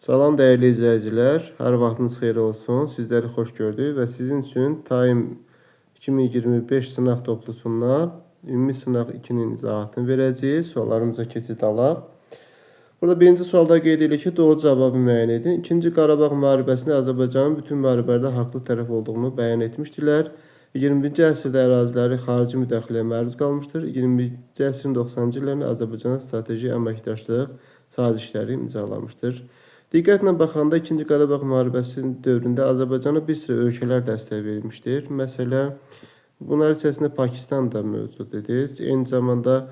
Salam değerli izləyicilər, hər vaxtınız xeyir olsun. Sizləri xoş gördük və sizin üçün Time 2025 sınaq toplusundan ümumi sınaq 2-nin izahatını verəcəyik. Suallarımıza keçid alaq. Burada birinci sualda qeyd edilir ki, doğru cavabı müəyyən edin. İkinci Qarabağ müharibəsində Azərbaycanın bütün müharibələrdə haqlı tərəf olduğunu bəyan etmişdilər. 21-ci əsrdə əraziləri xarici müdaxiləyə məruz qalmışdır. 21-ci əsrin 90-cı illərində Azərbaycana strateji əməkdaşlıq sazişləri imzalamışdır. Diqqətlə baxanda 2-ci Qarabağ müharibəsinin dövründə Azərbaycana bir sıra ölkələr dəstək vermişdir. Məsələn, bunlar içərisində Pakistan da mövcud idi. Eyni zamanda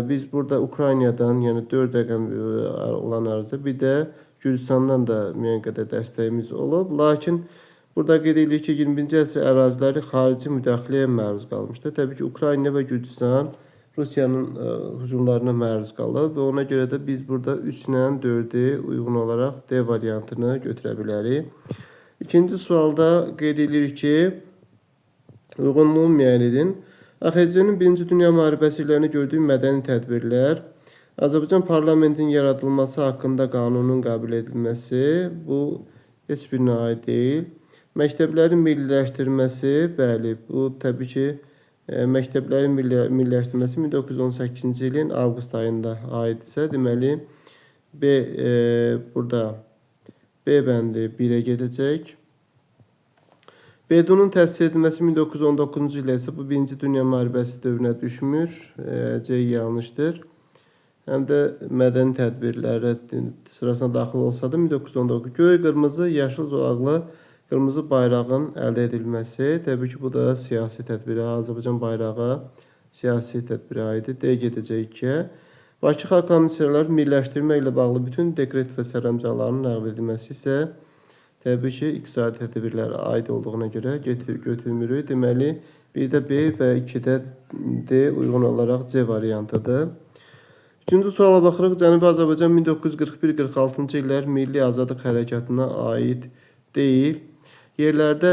biz burada Ukraynadan, yəni 4 rəqəm olan ərazidə, bir də Gürcüstandan da müəyyən qədər dəstəyimiz olub. Lakin burada qeyd edilir ki, 21-ci əsr əraziləri xarici müdaxiləyə məruz qalmışdır. Təbii ki, Ukrayna və Gürcüstan Rusiyanın hücumlarına məruz qalıb və ona görə də biz burada 3-lə 4-ü uyğun olaraq D variantını götürə bilərik. İkinci sualda qeyd edilir ki, uyğunluğu müəyyən edin. AXC-nin 1-ci Dünya müharibəsi illərində gördüyü mədəni tədbirlər, Azərbaycan parlamentinin yaradılması haqqında qanunun qəbul edilməsi, bu heç birinə aid deyil. Məktəblərin milliləşdirilməsi, bəli, bu təbii ki, məktəblərin milliləşdirilməsi 1918-ci ilin avqust ayında aiddirsə, deməli, burada B bəndi 1-ə gedəcək. BDU-nun təsis edilməsi 1919-cu ildə isə bu 1-ci Dünya müharibəsi dövrünə düşmür. C yanlışdır. Həm də mədəni tədbirlərə sırasına daxil olsa da 1919 göy, qırmızı, yaşıl zolaqlı qırmızı bayrağın əldə edilməsi. Təbii ki, bu da siyasi tədbirə, Azərbaycan bayrağı siyasi tədbirə aiddir. D gedəcək 2-yə. Bakı Xalq Komissiyyaları birləşdirmə ilə bağlı bütün dekret və sərəncamların ləğv edilməsi isə təbii ki, iqtisadi tədbirlərə aid olduğuna görə götürmürük. Deməli, 1-də B və 2-də D uyğun olaraq C variantıdır. Üçüncü suala baxırıq. Cənubi Azərbaycan 1941-46-cı illər Milli Azadlıq Hərəkatına aid deyil. Yerlərdə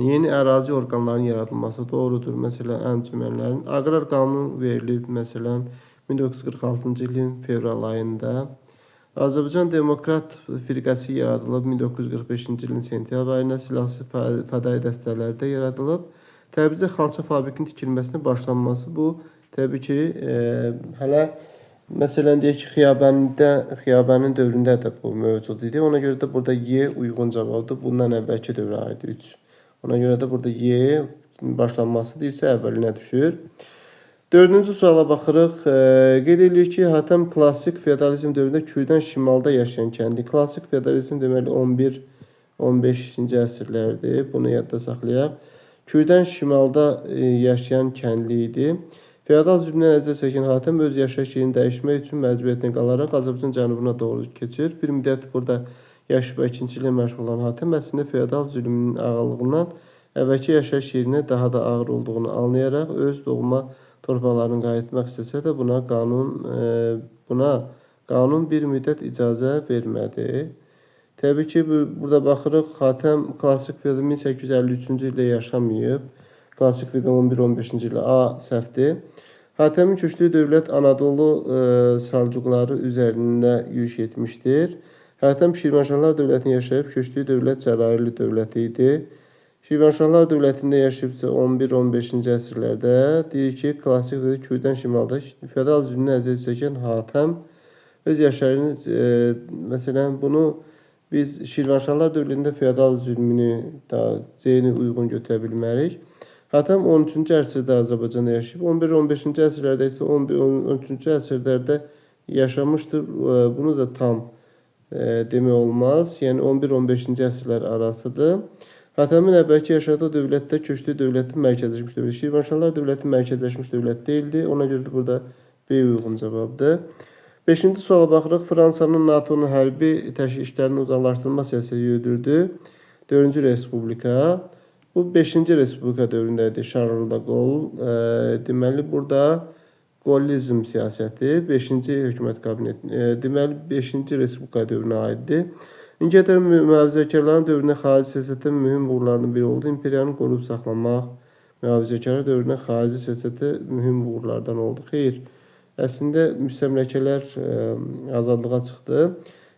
yeni ərazi orqanlarının yaradılması doğrudur. Məsələn, əncümənlərin aqrar qanunu verilib. Məsələn, 1946-cı ilin fevral ayında. Azərbaycan Demokrat Firqəsi yaradılıb 1945-ci ilin sentyabr ayında, silahsız fədai dəstələri də yaradılıb. Təbrizdə xalça fabrikinin tikilməsinin başlanması bu təbii ki, hələ məsələn deyək ki, Xiyabənin dövründə də bu mövcud idi. Ona görə də burada Y uyğun cavabdır. Bundan əvvəlki dövrə aid 3. Ona görə də burada Y başlanması deyilsə əvvəlinə düşür. Dördüncü suala baxırıq. Qeyd edilir ki, Hatəm klassik feodalizm dövründə Kürdən şimalda yaşayan kəndi. Klassik feodalizm deməli 11-15-ci əsrlərdir. Bunu yadda saxlayaq. Kürdən şimalda yaşayan kəndli idi. Feodal zülmdən əziyyət çəkən Hatəm öz yaşayış yerini dəyişmək üçün məcburiyyətlə qalaraq Azərbaycan cənubuna doğru keçir. Bir müddət burada yaşayıb əkinçiliklə məşğul olan Hatəm əslində feodal zülmün ağırlığından əvvəlki yaşayış yerinə daha da ağır olduğunu anlayaraq öz doğma torpaqlarına qayıtmaq istəsə də buna qanun bir müddət icazə vermədi. Təbii ki, burada baxırıq, Hatəm klassik feodal 1853-cü ildə yaşamayıb. Klassik feodal 11-15-ci ildə A səhvdir. Hatəmin köçdüyü dövlət Anadolu Səlcuqları üzərində yürüş etmişdir. Hatəm Şirvanşahlar dövlətini yaşayıb, köçdüyü dövlət Cəlalirli dövləti idi. Şirvanşahlar dövlətində yaşayıbsa 11-15-ci əsrlərdə deyir ki, klassik feodal Kürdən şimalda feodal zülmünə əziyyət çəkən Hatəm öz yaşayışını, məsələn, bunu biz Şirvanşahlar dövründə feodal zülmünü C-ni uyğun götürə bilmərik. Hatəm 13-cü əsrdə Azərbaycanda yaşayıb, 11-15-ci əsrlərdə isə 13-cü əsrlərdə yaşamışdır. Bunu da tam demək olmaz. Yəni 11-15-ci əsrlər arasıdır. Hatəmin əvvəlki yaşadığı dövlətdə köçdüyü dövlətin mərkəzləşmiş dövlət. Şirvanşahlar dövləti mərkəzləşmiş dövlət deyildi. Ona görə də burada B uyğun cavabdır. 5-ci suala baxırıq. Fransanın NATO-nun hərbi işlərini uzaqlaşdırma siyasəti yürüdürdü. 4-cü Respublika. Bu 5-ci Respublika dövründə idi. Charles de Gaulle. Deməli, burada Gaulizm siyasəti 5-ci hökumət kabineti. Deməli, 5-ci Respublika dövrünə aiddir. İngiltərə mühafizəkarların dövründə xarici siyasətdə mühüm uğurlarının biri oldu. İmperiyanı qoruyub saxlamaq mühafizəkarlar dövründə xarici siyasətdə mühüm uğurlardan oldu. Xeyr, əslində müstəmləkələr azadlığa çıxdı.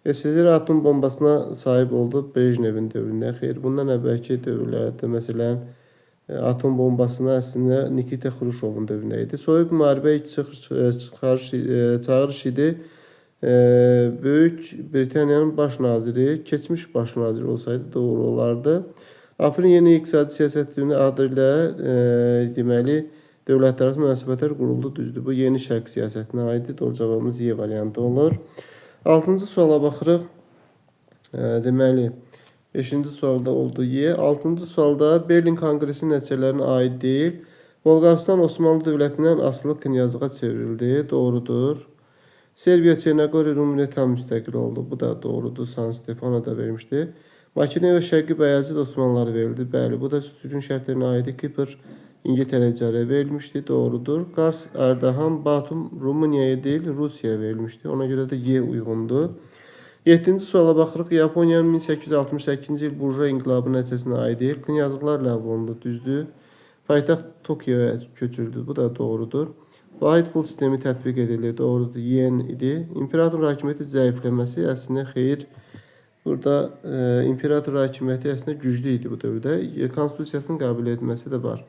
SSR atom bombasına sahib oldu Brejnevin dövründə. Xeyr, bundan əvvəlki dövrlərdə məsələn atom bombasına əslində Nikita Xruşovun dövründə idi. Soyuq müharibə çağırış idi. Böyük Britaniyanın baş naziri, keçmiş baş naziri olsaydı doğru olardı. Afrin yeni iqtisadi siyasət adı ilə deməli dövlətlərarası münasibətlər quruldu, düzdür. Bu yeni şərq siyasətinə aiddir. Doğru cavabımız Y variantı olur. 6-cı suala baxırıq. Deməli 5-ci sualda oldu Y. 6-cı sualda Berlin Konqresinin nəticələrinə aid deyil. Bolqarıstan Osmanlı dövlətindən asılı knyazlığa çevrildi. Doğrudur. Serbiya, Çernogoriya, Rumıniya tam müstəqil oldu. Bu da doğrudur. San Stefano da vermişdi. Makedoniya və Şərqi Bəyazid Osmanlılara verildi. Bəli, bu da sürgün şərtlərinə aid. Kipr İngiltərə icarəyə verilmişdi. Doğrudur. Qars, Ardahan, Batum Rumuniyaya deyil, Rusiyaya verilmişdi. Ona görə də Y uyğundur. 7-ci suala baxırıq. Yaponiyanın 1868-ci il burjua inqilabı nəticəsinə aid deyil. Knyazlıqlar ləğv olundu. Düzdür. Paytaxt Tokyoya köçürdü. Bu da doğrudur. Vahid pul sistemi tətbiq edildi. Doğrudur. Yen idi. İmperator hakimiyyəti zəifləməsi əslində xeyir. Burada imperator hakimiyyəti əslində güclü idi bu dövrdə. Konstitusiyasının qəbul edilməsi də var.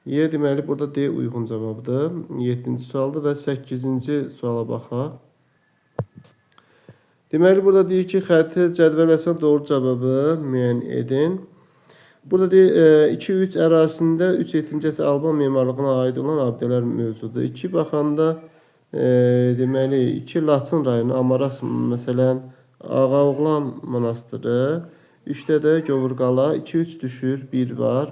Y deməli burada D uyğun cavabdır. 7-ci sualdır və 8-ci suala baxaq. Deməli burada deyir ki, xəritə cədvəl əsas doğru cavabı müəyyən edin. Burada deyir 2-3 ərazisində 3 yetimcəsi Alban memarlığına aid olan abidələr mövcuddur. 2 baxanda deməli 2 Laçın rayonu Amaras məsələn Ağaoğlan monastırı, 3-də də Govurqala, 2-3 düşür, 1 var.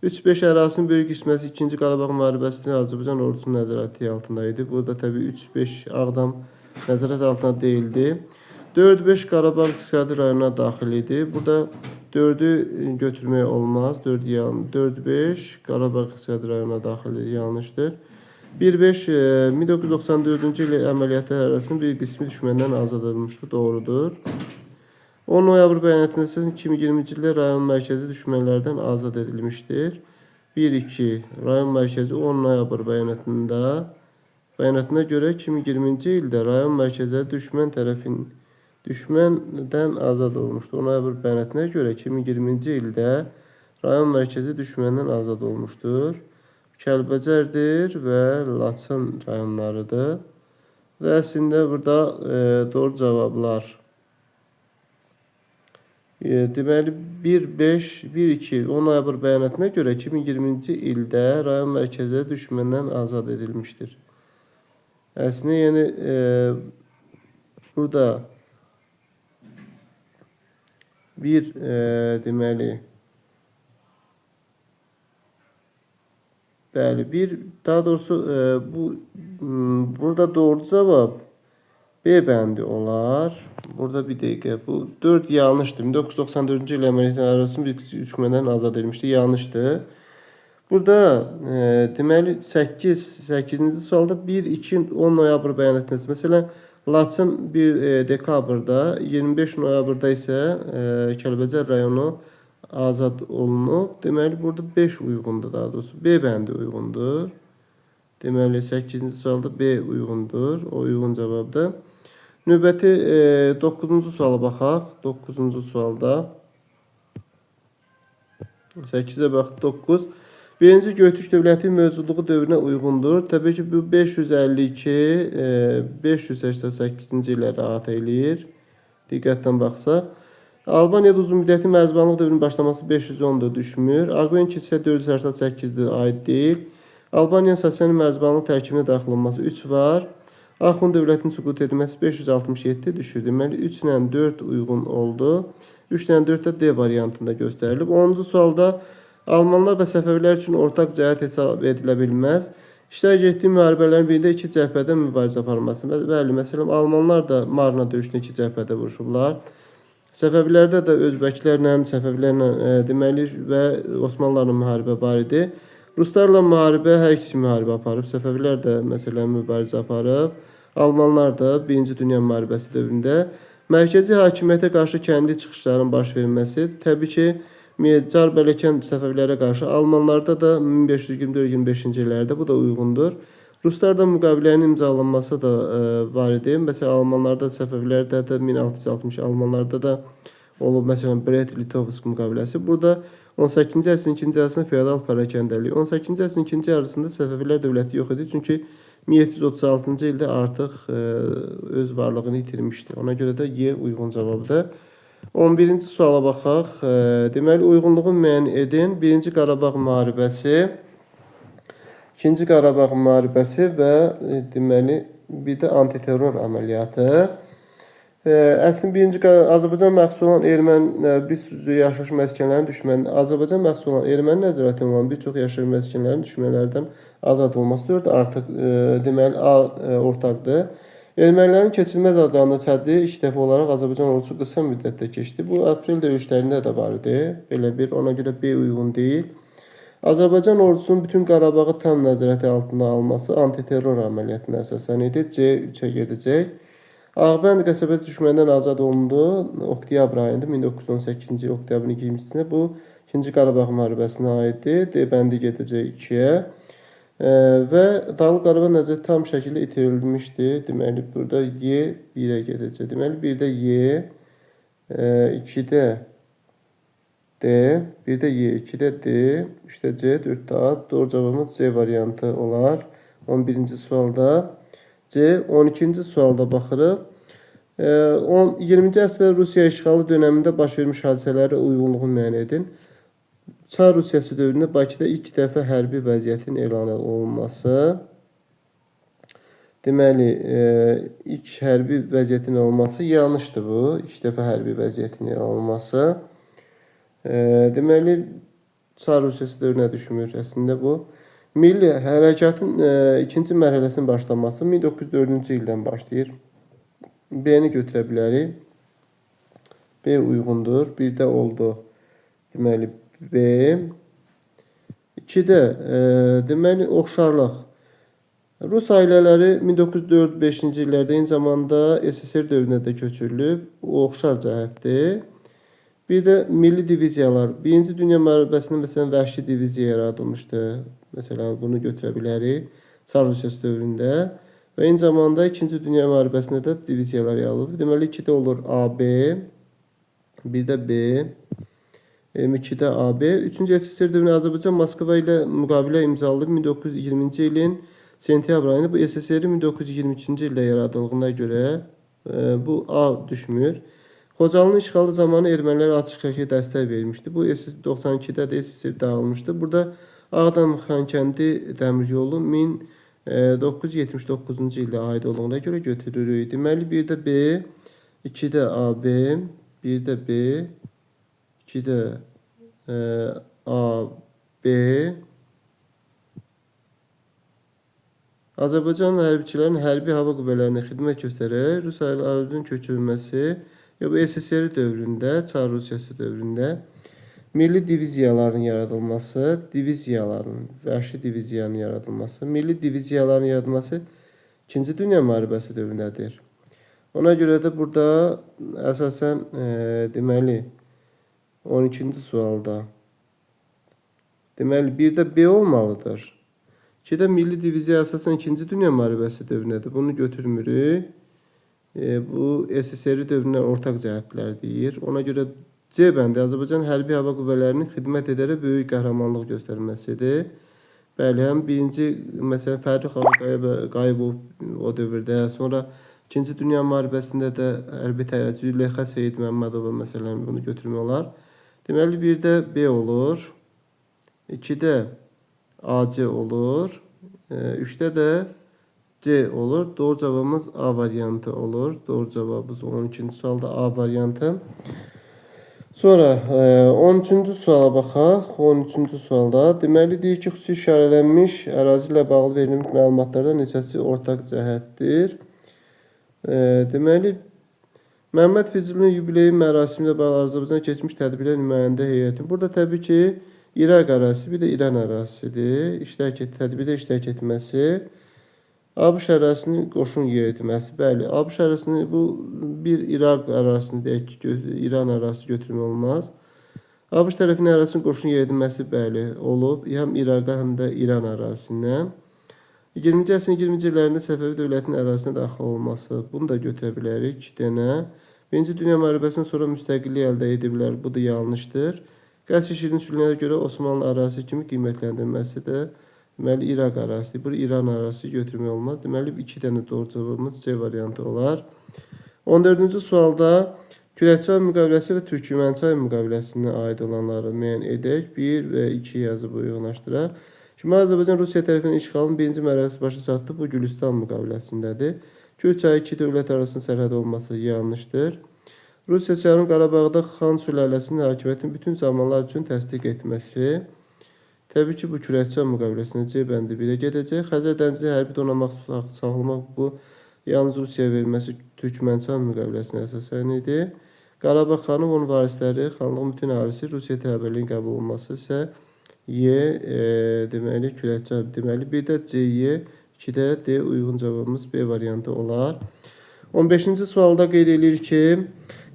3-5 ərazisinin böyük qisməsi 2-ci Qarabağ müharibəsində Azərbaycan ordusunun nəzarəti altında idi. Burada təbii 3-5 Ağdam nəzarət altında deyildi. 4-5 Qarabağ iqtisadi rayonuna daxil idi. Burada 4-ü götürmək olmaz. 4-5 Qarabağ iqtisadi rayonuna daxil yanlışdır. 1-5 1994-cü il əməliyyatlar arasında bir qismi düşməndən azad edilmişdir. Doğrudur. 10 noyabr bəyanatında 2020-ci ildə rayon mərkəzi düşmənlərdən azad edilmişdir. 1-2 rayon mərkəzi 10 noyabr bəyanatına görə 2020-ci ildə rayon mərkəzi düşməndən azad olmuşdur. 10 noyabr bəyanatına görə 2020-ci ildə rayon mərkəzi düşməndən azad olmuşdur. Kəlbəcərdir və Laçın rayonlarıdır. Və əslində burada doğru cavablar deməli 1-5, 1-2, 10 noyabr bəyanatına görə 2020-ci ildə rayon mərkəzi düşməndən azad edilmişdir. Əslində yəni burada bir deməli bəli, daha doğrusu burada doğru cavab B bəndi olar. Burada bir dəqiqə, bu 4 yanlışdır. 1994-cü il əməliyyatlar arasında bir düşməndən azad edilmişdir. Yanlışdır. Burada deməli 8-ci sualda 1-2 10 noyabr bəyanatı. Məsələn, Laçın 1 dekabrda, 25 noyabrda isə Kəlbəcər rayonu azad olunub. Deməli burada 5 uyğundur, daha doğrusu B bəndi uyğundur. Deməli 8-ci sualda B uyğundur. O uyğun cavabdır. Növbəti 9-cu suala baxaq. 9-cu sualda 8-ə bax 9. Birinci Göytürk dövləti mövcudluğu dövrünə uyğundur. Təbii ki bu 552 588-ci illəri əhatə eləyir. Diqqətlə baxsaq. Albaniyada uzun müddətli mərzbanlıq dövrünün başlaması 510-da düşmür. Arqoyan kilsə 488-də aid deyil. Albaniyanın Sasani mərzbanlıq tərkibinə daxil olması 3 var. Axund dövlətinin süqut edilməsi 567 düşür. Deməli 3 ilə 4 uyğun oldu. 3 ilə 4 də D variantında göstərilib. 10-cu sualda Almanlar və Səfəvilər üçün ortaq cəhət hesab edilə bilməz. İştirak etdiyi müharibələrin birində 2 cəbhədə mübarizə aparılması. Bəli, məsələn, Almanlar da Marna döyüşündə 2 cəbhədə vuruşublar. Səfəvilərdə də Özbəklərlə, Səfəvilərlə deməli və Osmanlılarla müharibə var idi. Ruslarla müharibə, hər ikisi müharibə aparıb. Səfəvilər də məsələn mübarizə aparıb. Almanlar da 1-ci Dünya müharibəsi dövründə mərkəzi hakimiyyətə qarşı kəndi çıxışların baş verilməsi, təbii ki, Car Bələkən Səfəvilərə qarşı Almanlarda da 1524-25-ci illərdə bu da uyğundur. Ruslarda müqavilənin imzalanması da var idi. Məsələn, Almanlarda, Səfəvilərdə də 1660, Almanlarda da olub. Məsələn, Brest-Litovsk müqaviləsi. Burada 18-ci əsrin ikinci yarısında feodal parakəndəliyi. 18-ci əsrin ikinci yarısında Səfəvilər dövləti yox idi. Çünki 1736-cı ildə artıq öz varlığını itirmişdi. Ona görə də Y uyğun cavabdır. 11-ci suala baxaq. Deməli, uyğunluğu müəyyən edin. 1-ci Qarabağ müharibəsi, 2-ci Qarabağ müharibəsi və deməli bir də antiterror əməliyyatı. Əslində birinci Azərbaycan məxsus olan erməni bir yaşayış məskənlərinin düşməni, Azərbaycan məxsus olan erməni nəzarətində olan bir çox yaşayış məskənlərinin düşmənlərdən azad olması 4 artıq deməli A ortaqdır. Ermənilərin keçilməz adlanan səddi ilk dəfə olaraq Azərbaycan ordusu qısa müddətdə keçdi. Bu aprel döyüşlərində də var idi. Belə bir, ona görə B uyğun deyil. Azərbaycan ordusunun bütün Qarabağı tam nəzarəti altına alması antiterror əməliyyatına əsasən idi. C 3-ə gedəcək. Ağbənd qəsəbəsi düşməndən azad olundu. Oktyabr ayında 1918-ci il oktyabrın 20-sinə bu 2-ci Qarabağ müharibəsinə aiddir. D bəndi gedəcək 2-yə. Və Dağlıq Qarabağ nəzarəti tam şəkildə itirilmişdi. Deməli burada Y 1-ə gedəcək. Deməli 1-də Y, 2-də D, 1-də Y, 2-də D, 3-də C, 4-də A. Doğru cavabımız C variantı olar. 11-ci sualda. C. 12-ci sualda baxırıq. 20-ci əsrdə Rusiya işğalı dövründə baş vermiş hadisələrə uyğunluğu müəyyən edin. Çar Rusiyası dövründə Bakıda ilk dəfə hərbi vəziyyətin elan olunması. Deməli, ilk hərbi vəziyyətin olması yanlışdır bu. İlk dəfə hərbi vəziyyətin elan olunması. Deməli, Çar Rusiyası dövrünə düşmür əslində bu. Milli hərəkatın ikinci mərhələsinin başlaması 1904-cü ildən başlayır. B-ni götürə bilərik. B uyğundur. 1-də oldu. Deməli, B. 2-də deməli, oxşarlıq. Rus ailələri 1904-5-ci illərdə eyni zamanda SSR dövrünə də köçürülüb. O oxşar cəhətdir. Bir də milli diviziyalar. Birinci Dünya müharibəsində məsələn vəhşi diviziya yaradılmışdı. Məsələn bunu götürə bilərik. Çar Rusiyası dövründə və eyni zamanda 2-ci Dünya müharibəsində də diviziyalar yaradıldı. Deməli 2-də olur AB, 1-də B, 2-də AB. 3-cü SSR dövründə Azərbaycan Moskva ilə müqavilə imzaladı 1920-ci ilin sentyabr ayında. Bu SSR-in 1922-ci ildə yaradıldığına görə bu A düşmür. Xocalının işğalı zamanı ermənilər açıq şəkildə dəstək vermişdi. Bu 92-də də SSR dağılmışdı. Burada Ağdam-Xankəndi dəmir yolu 1979-cu ildə aid olduğuna görə götürürük. Deməli 1-də B, 2-də AB, 1-də B, 2-də AB. Azərbaycan hərbiçilərinin hərbi hava qüvvələrinə xidmət göstərərək Rus ərazinin köçürülməsi bu SSR dövründə, Çar Rusiyası dövründə milli diviziyaların yaradılması, vəhşi diviziyanın yaradılması, milli diviziyaların yaradılması 2-ci Dünya müharibəsi dövründədir. Ona görə də burada əsasən deməli 12-ci sualda deməli 1-də B olmalıdır. 2-də milli diviziya əsasən 2-ci Dünya müharibəsi dövründədir. Bunu götürmürük. Bu SSR dövründən ortaq cəhətlər deyir. Ona görə C bəndi Azərbaycan hərbi hava qüvvələrinin xidmət edərək böyük qəhrəmanlıq göstərməsidir. Bəli, həm birinci məsələn Fərrux Qayıbov o dövrdə, sonra 2-ci Dünya müharibəsində də hərbi təyyarəçi Züleyxa Seyid Məmmədova məsələn bunu götürmək olar. Deməli 1-də B olur. 2-də AC olur. 3-də də C olur. Doğru cavabımız A variantı olur. Doğru cavabımız 12-ci sualda A variantı. Sonra 13-cü suala baxaq. 13-cü sualda deməli deyir ki, xüsusi işarələnmiş ərazi ilə bağlı verilmiş məlumatlardan neçəsi ortaq cəhətdir? Deməli Məhəmməd Füzulinin yubileyi mərasimində bağlı Azərbaycan keçmiş tədbirlər nümayəndə heyəti. Burada təbii ki, İraq ərazisi, bir də İran ərazisidir. Tədbirdə iştirak etməsi. ABŞ ərazisinin qoşun yeritməsi. Bəli, ABŞ ərazisini bu bir İraq ərazisini deyək ki, İran ərazisi götürmək olmaz. ABŞ tərəfindən ərazisinin qoşun yeritməsi bəli olub. Həm İraqa, həm də İran ərazisindən. 20-ci əsrin 20-ci illərində Səfəvi dövlətinin ərazisinə daxil olması. Bunu da götürə bilərik 2 dənə. Birinci Dünya müharibəsindən sonra müstəqillik əldə ediblər. Bu da yanlışdır. Qəsr şirin sülhünə görə Osmanlı ərazisi kimi qiymətləndirilməsi də deməli İraq ərazisi. Burada İran ərazisi götürmək olmaz. Deməli 2 dənə doğru cavabımız C variantı olar. 14-cü sualda Kürəkçay müqaviləsi və Türkmənçay müqaviləsinə aid olanları müəyyən edək. 1 və 2 yazıb uyğunlaşdıraq. Şimali Azərbaycan Rusiya tərəfindən işğalın birinci mərhələsi başa çatdı. Bu Gülüstan müqaviləsindədir. Kür çayı iki dövlət arasında sərhəd olması yanlışdır. Rusiya çarın Qarabağda Xan sülaləsinin hakimiyyətini bütün zamanlar üçün təsdiq etməsi. Təbii ki, bu Kürəkçay müqaviləsinə C bəndi 1-ə gedəcək. Xəzər dənizli hərbi donanmaq saxlamaq hüququ yalnız Rusiyaya verilməsi Türkmənçay müqaviləsinə əsasən idi. Qarabağ xanı və onun varisləri, xanlığın bütün əhalisi Rusiya təbəəliyin qəbul olunması isə deməli Kürəkçay, deməli bir də C-yə, 2-də D uyğun cavabımız B variantı olar. 15-ci sualda qeyd edilir ki,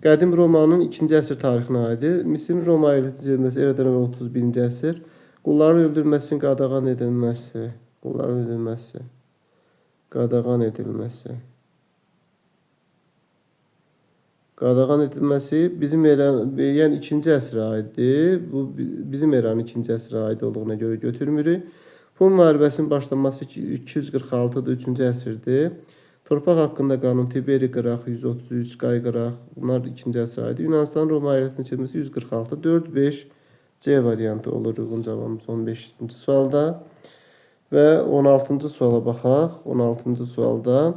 qədim Romanın 2-ci əsr tarixinə aiddir. Misirin Roma edilməsi eradan əvvəl 31-ci əsr. Qulların öldürülməsinin qadağan edilməsi. Qulların öldürülməsi. Qadağan edilməsi. Qadağan edilməsi bizim eranın, yəni 2-ci əsrə aiddir. Bu bizim eranın 2-ci əsrə aid olduğuna görə götürmürük. Pun müharibəsinin başlanması 246-dır, 3-cü əsrdir. Torpaq haqqında qanun Tiberi qıraq, 133, Qay qıraq, bunlar 2-ci əsrə aiddir. Yunanistan Roma ailəsinin çevrilməsi 146, 4, 5 C variantı olur uyğun cavabımız 15-ci sualda. Və 16-cı suala baxaq. 16-cı sualda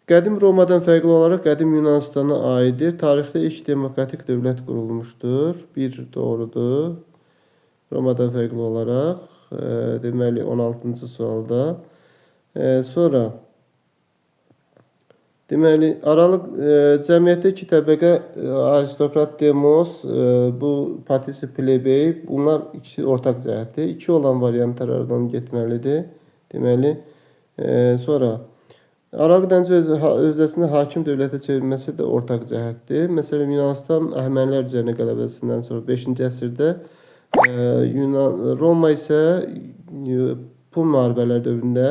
qədim Romadan fərqli olaraq qədim Yunanistana aiddir. Tarixdə ilk demokratik dövlət qurulmuşdur. 1 doğrudur. Romadan fərqli olaraq deməli 16-cı sualda. Sonra deməli aralıq cəmiyyətdə iki təbəqə aristokrat demos, bu patrisi plebey, bunlar ikisi ortaq cəhətdir. 2 olan variantlar aradan getməlidir. Deməli sonra Aralıq dənizi özəsində hakim dövlətə çevrilməsi də ortaq cəhətdir. Məsələn, Yunanistan Əhəmənilər üzərinə qələbəsindən sonra 5-ci əsrdə, Roma isə Pun müharibələr dövründə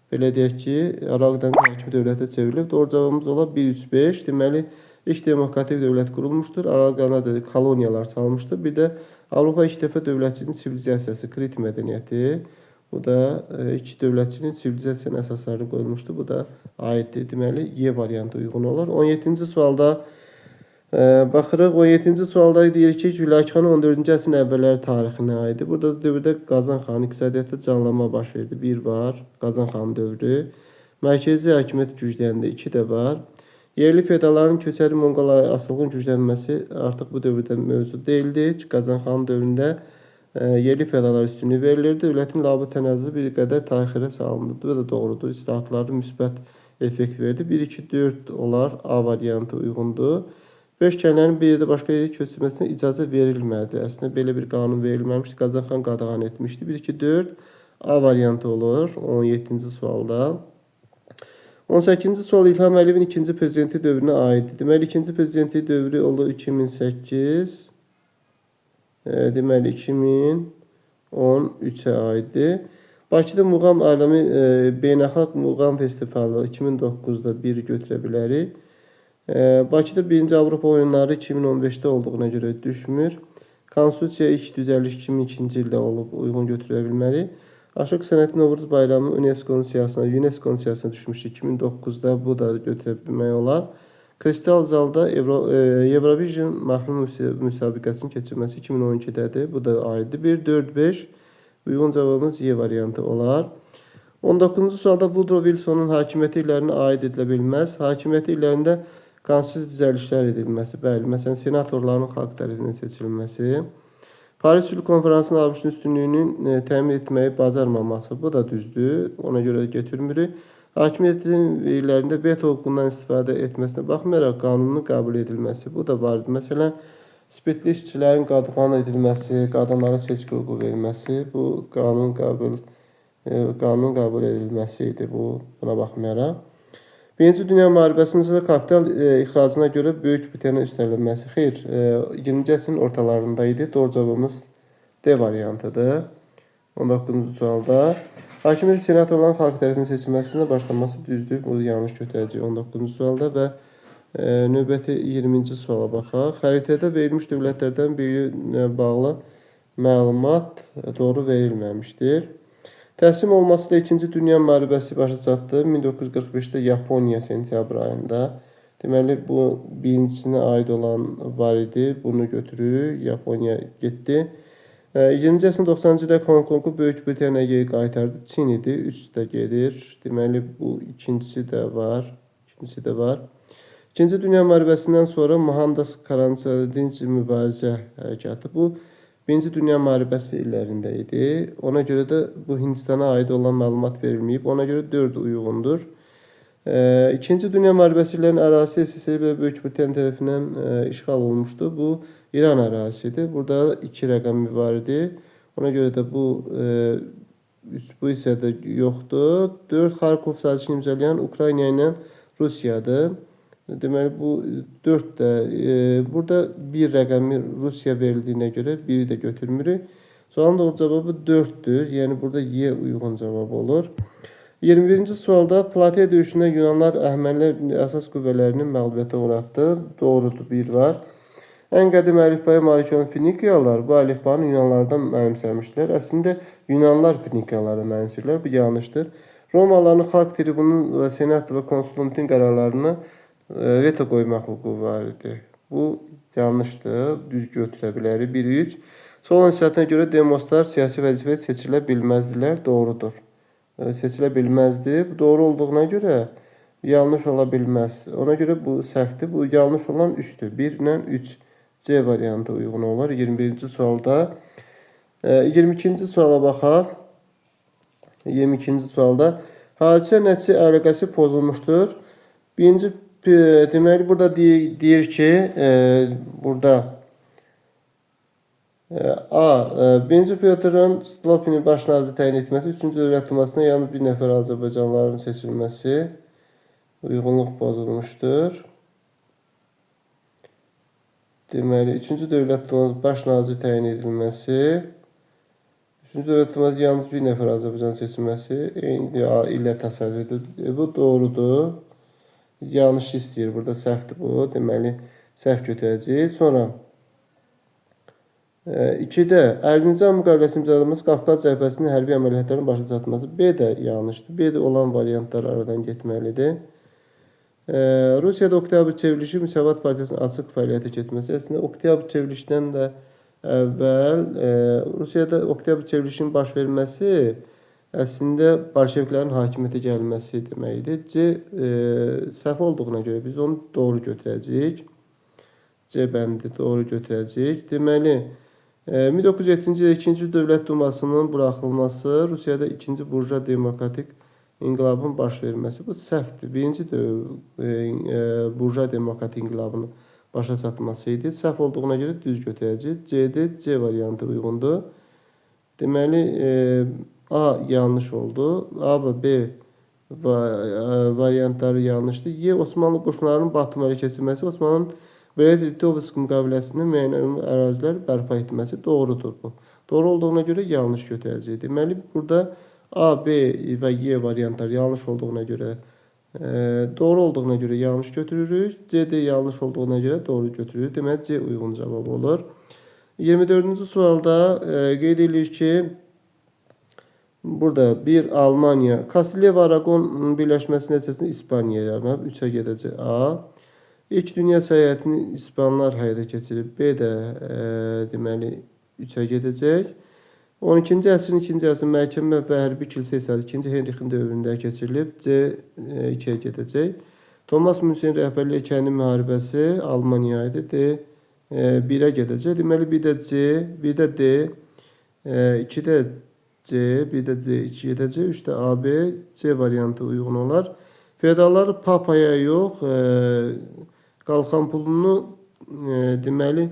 belə deyək ki, Aralıq dənizi hakim dövlətə çevrilib. Doğru cavabımız ola 1-3-5. Deməli, ilk demokratik dövlət qurulmuşdur. Aralıq dənizdə koloniyalar salmışdır. Bir də Avropa ilk dəfə dövlətçinin sivilizasiyası, Krit mədəniyyəti. Bu da iki dövlətçinin sivilizasiyanın əsaslarını qoyulmuşdur. Bu da aiddir. Deməli, Y variantı uyğun olar. 17-ci sualda baxırıq. 17-ci sualda deyir ki, Güləkan 14-cü əsrin əvvəlləri tarixinə aiddir. Burada dövrdə Qazan xanı iqtisadiyyatda canlanma baş verdi. 1 var. Qazan xanı dövrü. Mərkəzi hakimiyyət gücləndi. 2 də var. Yerli feodalların köçəri Monqol asılılığın güclənməsi artıq bu dövrdə mövcud deyildi. Qazan xanı dövründə yerli feodallara üstünlük verilirdi. Dövlətin labı tənəzzülü bir qədər tarixə salındı. Bu da doğrudur. İslahatları müsbət effekt verdi. 1, 2, 4 olar. A variantı uyğundur. 5 kəndlərin bir yerdə başqa yerə köçürməsinə icazə verilmədi. Əslində belə bir qanun verilməmişdi. Qazan xan qadağan etmişdi. 1, 2, 4 A variantı olur 17-ci sualda. 18-ci sual İlham Əliyevin ikinci prezidenti dövrünə aiddir. Deməli, ikinci prezidenti dövrü olur 2008. Deməli 2013-ə aiddir. Bakıda Muğam Aləmi Beynəlxalq Muğam Festivalı 2009-da bir götürə bilərik. Bakıda 1-ci Avropa oyunları 2015-də olduğuna görə düşmür. Konstitusiya ilk düzəliş 2002-ci ildə olub uyğun götürə bilmərik. Aşıq Sənəti Novruz bayramı UNESCO-nun siyahısına düşmüş 2009-da, bu da götürə bilmək olar. Kristal zalda Eurovision mahnı müsabiqəsinin keçirilməsi 2012-dədir. Bu da aiddir. 1, 4, 5 uyğun cavabımız Y variantı olar. 19-cu sualda Woodrow Wilsonun hakimiyyəti illərinə aid edilə bilməz. Hakimiyyəti illərində konstitusiya düzəlişlər edilməsi, bəli, məsələn, senatorların xalq tərəfindən seçilməsi. Paris Sülh Konferansının ABŞ-ın üstünlüyünü təmin etməyi bacarmaması, bu da düzdür. Ona görə götürmürük. Hakimiyyətin illərində veto hüququndan istifadə etməsinə baxmayaraq qanunun qəbul edilməsi, bu da vardır. Məsələn, spirtli işçilərin qadağan edilməsi, qadınlara seçki hüququ verilməsi, bu qanun qəbul edilməsi idi, buna baxmayaraq. Birinci Dünya müharibəsində isə kapital ixracına görə böyük bitənə üstənilməsi. Xeyr, 20-ci əsrin ortalarında idi. Doğru cavabımız D variantıdır. 19-cu sualda. Hakimiyyət senatorların xalq tərəfindən seçilməsində başlanması düzdür. Bu yanlış götürəcək 19-cu sualda və növbəti 20-ci suala baxaq. Xəritədə verilmiş dövlətlərdən biri ilə bağlı məlumat doğru verilməmişdir. Təslim olmasıyla 2-ci Dünya müharibəsi başa çatdı. 1945-də Yaponiya sentyabr ayında. Deməli, bu birincisinə aid olan var idi. Bunu götürürük. Yaponiya getdi. 20-ci əsrin 90-cı ildə Hong Kongu Böyük Britaniyaya geri qaytardı. Çin idi. 3 də gedir. Deməli, bu ikincisi də var. İkinci Dünya müharibəsindən sonra Mohandas Karamchand mübarizə hərəkatı. Bu, Birinci Dünya müharibəsi illərində idi. Ona görə də bu Hindistana aid olan məlumat verilməyib. Ona görə 4 uyğundur. İkinci Dünya müharibəsi illərinin ərazisi SSR və Böyük Britaniya tərəfindən işğal olmuşdu. Bu, İran ərazisidir. Burada 2 rəqəmi var idi. Ona görə də bu hissədə yoxdur. 4 Xarkov sazişini imzalayan Ukrayna ilə Rusiyadır. Deməli, bu 4 də burada bir rəqəmi Rusiya verildiyinə görə biri də götürmürük. Sualın doğru cavabı 4'dür. Yəni, burada Y uyğun cavab olur. 21-ci sualda Plateya döyüşündə Yunanlar Əhəmənilər əsas qüvvələrini məğlubiyyətə uğratdı. Doğrudur, 1 var. Ən qədim əlifbaya malik olan Finikiyalılar bu əlifbanı Yunanlardan mənimsəmişdilər. Əslində, Yunanlar Finikiyalıları mənimsirlər. Bu yanlışdır. Romalıların xalq tribunun və senat və konsulun bütün qərarlarını veto qoymaq hüququ var idi. Bu yanlışdır. Düz götürə bilərik. 1-3. Sol hissətinə görə demoslar siyasi vəzifəyə seçilə bilməzdilər. Doğrudur. Seçilə bilməzdi. Bu doğru olduğuna görə yanlış ola bilməz. Ona görə bu səhvdir. Bu yanlış olan 3'dür. 1 ilə 3. C variantı uyğun olur. 21-ci sualda. 22-ci suala baxaq. 22-ci sualda hadisə nəticə əlaqəsi pozulmuşdur. Birinci deməli burada deyir ki, burada A. 1-ci Pyotrun Stalopini baş nazir təyin etməsi, 3-cü dövlət dumasına yalnız bir nəfər Azərbaycanlıların seçilməsi uyğunluq pozulmuşdur. Deməli, 3-cü dövlət dumasına baş nazir təyin edilməsi, 3-cü dövlət dumasına yalnız bir nəfər Azərbaycan seçilməsi eyni illə təsəvvürdür. Bu doğrudur. Yanlış istəyir. Burada səhvdir bu. Deməli, səhv götürəcəyik. Sonra 2-də Erzincan müqaviləsinin imzalanması Qafqaz cəbhəsinin hərbi əməliyyatlarının başa çatması. B də yanlışdır. B də olan variantlar aradan getməlidir. Rusiyada oktyabr çevrilişi Müsavat Partiyasının açıq fəaliyyətə keçməsi. Əslində, oktyabr çevrilişdən də əvvəl Rusiyada oktyabr çevrilişinin baş verməsi əslində bolşeviklərin hakimiyyətə gəlməsi deməkdir. C səhv olduğuna görə biz onu doğru götürəcəyik. C bəndi doğru götürəcəyik. Deməli, 1907-ci ildə 2-ci Dövlət Dumasının buraxılması, Rusiyada 2-ci Burja Demokratik İnqilabın baş verməsi. Bu səhvdir. 1-ci Burja Demokratik İnqilabının başa çatması idi. Səhv olduğuna görə düz götürəcəyik. C'də C variantı uyğundur. Deməli, A yanlış oldu. A və B variantları yanlışdır. Y. Osmanlı qoşunlarının Batum ələ keçirməsi, Osmanlı'nın Brest-Litovsk müqaviləsində müəyyən ərazilər bərpa etməsi doğrudur bu. Doğru olduğuna görə yanlış götürəcəyik. Deməli, burada A, B və Y variantları yanlış olduğuna görə, doğru olduğuna görə yanlış götürürük. C də yanlış olduğuna görə doğru götürürük. Deməli, C uyğun cavab olur. 24-cü sualda qeyd edilir ki, burada 1 Almanya, Kastilya və Aragon birləşməsi nəticəsində İspaniya yaranıb. 3'ə gedəcək A. İlk dünya səyahətini İspanlar həyata keçirib. B də deməli 3'ə gedəcək. 12-ci əsrin 2-ci əsrin məhkəmə və hərbi kilsə hesabı 2-ci Henrikin dövründə keçirilib. C 2'ə gedəcək. Thomas Münchenin rəhbərliyi kəndi müharibəsi Almaniya idi. D 1'ə gedəcək. Deməli, bir də C, bir də D, 2'də C, bir də D 2 gedəcək. 3'də A, B, C variantı uyğun olar. Feodallar papaya yox, qalxan pulunu deməli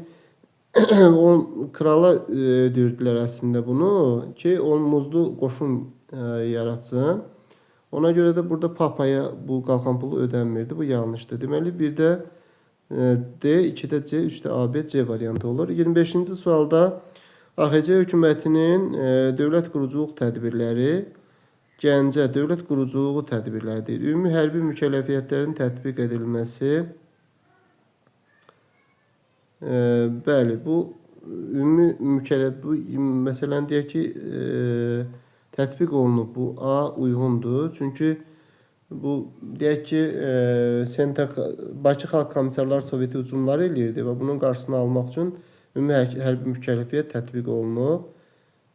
krala ödürdülər əslində bunu ki, onun muzlu qoşun yaratsın. Ona görə də burada papaya bu qalxan pulu ödənmirdi. Bu yanlışdır. Deməli, bir də D, 2'də C, 3'də A, B, C variantı olur. 25-ci sualda AXC hökumətinin dövlət quruculuq tədbirləri Gəncə dövlət quruculuğu tədbirləridir. Ümumi hərbi mükəlləfiyyətlərin tətbiq edilməsi. Bəli, bu ümumi bu məsələn deyək ki, tətbiq olunub. Bu A uyğundur. Çünki bu deyək ki, Bakı Xalq Komissarlar Soveti hücumları eləyirdi və bunun qarşısını almaq üçün ümumi hərbi mükəlləfiyyət tətbiq olunub.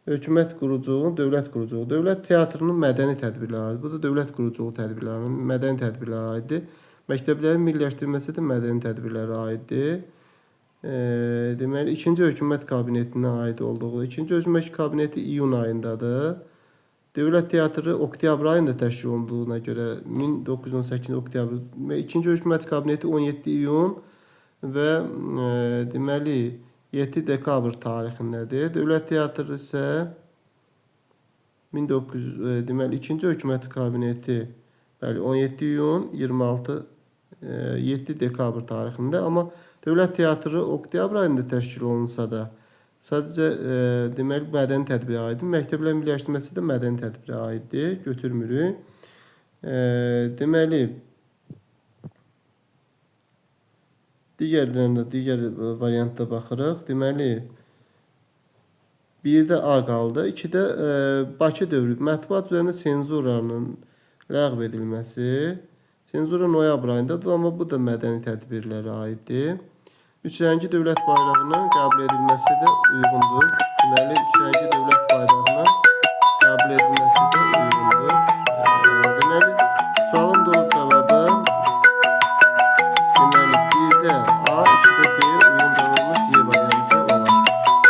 Hökumət quruculuğu, dövlət quruculuğu. Dövlət teatrının mədəni tədbirləri. Bu da dövlət quruculuğu tədbirlərinin mədəni tədbirlərə aiddir. Məktəblərin milliləşdirilməsi də mədəni tədbirlərə aiddir. Deməli, 2-ci hökumət kabinetinə aid olduğu. 2-ci hökumət kabineti iyun ayındadır. Dövlət teatrı oktyabr ayında təşkil olunduğuna görə 1918 oktyabr. 2-ci hökumət kabineti 17 iyun və deməli 7 dekabr tarixindədir. Dövlət teatrı isə 2-ci hökumət kabineti bəli 17 iyun 7 dekabr tarixində, amma dövlət teatrı oktyabr ayında təşkil olunsa da sadəcə deməli mədəni tədbirə aiddir. Məktəblərin birləşdirilməsi də mədəni tədbirə aiddir. Götürmürük. Deməli digər variantda baxırıq. Deməli 1-də A qaldı. 2-də Bakı dövrü mətbuat üzərində senzuranın ləğv edilməsi. Senzura noyabr ayındadır, amma bu da mədəni tədbirlərə aiddir. Üç rəngi dövlət bayrağının qəbul edilməsi də uyğundur. Deməli, üç rəngi dövlət bayrağının